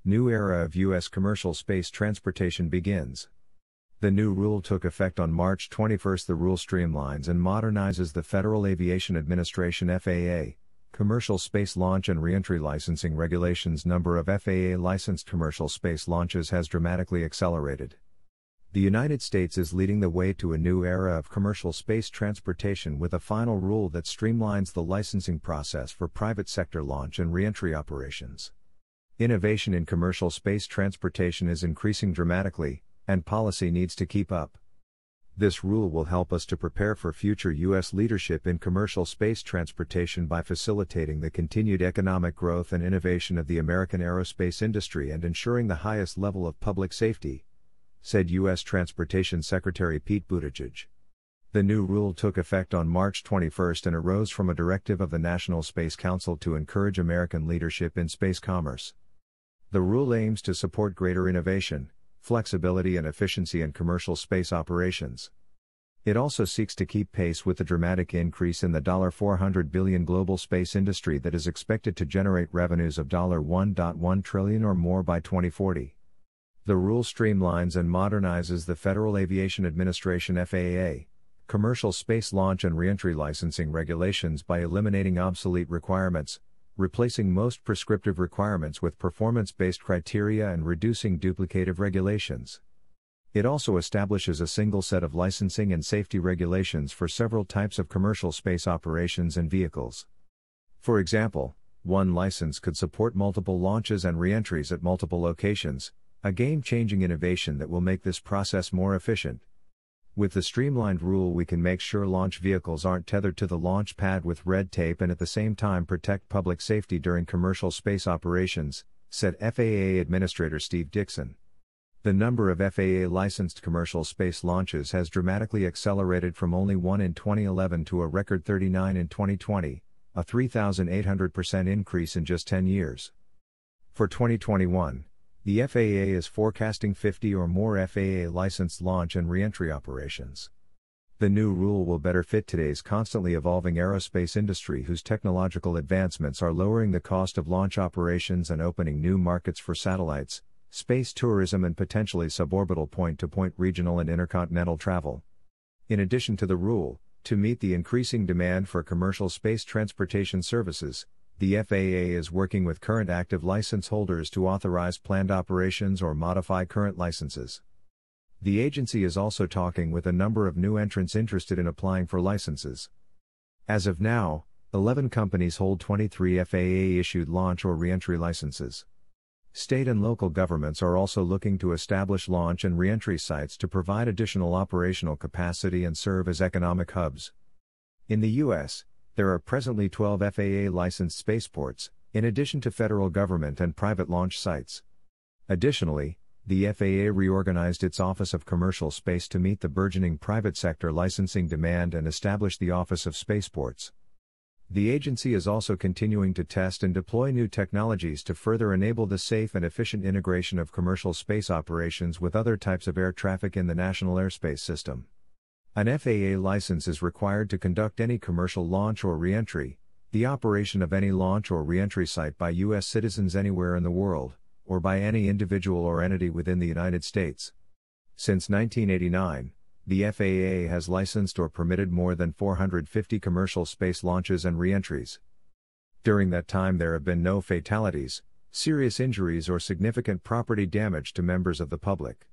New era of U.S. commercial space transportation begins. The new rule took effect on March 21. The rule streamlines and modernizes the Federal Aviation Administration (FAA) commercial space launch and reentry licensing regulations. Number of FAA licensed commercial space launches has dramatically accelerated. The United States is leading the way to a new era of commercial space transportation with a final rule that streamlines the licensing process for private sector launch and reentry operations. Innovation in commercial space transportation is increasing dramatically, and policy needs to keep up. This rule will help us to prepare for future U.S. leadership in commercial space transportation by facilitating the continued economic growth and innovation of the American aerospace industry and ensuring the highest level of public safety, said U.S. Transportation Secretary Pete Buttigieg. The new rule took effect on March 21 and arose from a directive of the National Space Council to encourage American leadership in space commerce. The rule aims to support greater innovation, flexibility and efficiency in commercial space operations. It also seeks to keep pace with the dramatic increase in the $400 billion global space industry that is expected to generate revenues of $1.1 trillion or more by 2040. The rule streamlines and modernizes the Federal Aviation Administration (FAA) commercial space launch and reentry licensing regulations by eliminating obsolete requirements, replacing most prescriptive requirements with performance-based criteria and reducing duplicative regulations. It also establishes a single set of licensing and safety regulations for several types of commercial space operations and vehicles. For example, one license could support multiple launches and reentries at multiple locations, a game-changing innovation that will make this process more efficient. With the streamlined rule, we can make sure launch vehicles aren't tethered to the launch pad with red tape and at the same time protect public safety during commercial space operations, said FAA Administrator Steve Dixon. The number of FAA licensed commercial space launches has dramatically accelerated from only 1 in 2011 to a record 39 in 2020, a 3,800% increase in just 10 years. For 2021, the FAA is forecasting 50 or more FAA licensed launch and reentry operations. The new rule will better fit today's constantly evolving aerospace industry, whose technological advancements are lowering the cost of launch operations and opening new markets for satellites, space tourism and potentially suborbital point-to-point regional and intercontinental travel. In addition to the rule, to meet the increasing demand for commercial space transportation services, the FAA is working with current active license holders to authorize planned operations or modify current licenses. The agency is also talking with a number of new entrants interested in applying for licenses. As of now, 11 companies hold 23 FAA-issued launch or reentry licenses. State and local governments are also looking to establish launch and reentry sites to provide additional operational capacity and serve as economic hubs. In the U.S., there are presently 12 FAA-licensed spaceports, in addition to federal government and private launch sites. Additionally, the FAA reorganized its Office of Commercial Space to meet the burgeoning private sector licensing demand and establish the Office of Spaceports. The agency is also continuing to test and deploy new technologies to further enable the safe and efficient integration of commercial space operations with other types of air traffic in the national airspace system. An FAA license is required to conduct any commercial launch or reentry, the operation of any launch or reentry site by U.S. citizens anywhere in the world, or by any individual or entity within the United States. Since 1989, the FAA has licensed or permitted more than 450 commercial space launches and reentries. During that time, there have been no fatalities, serious injuries, or significant property damage to members of the public.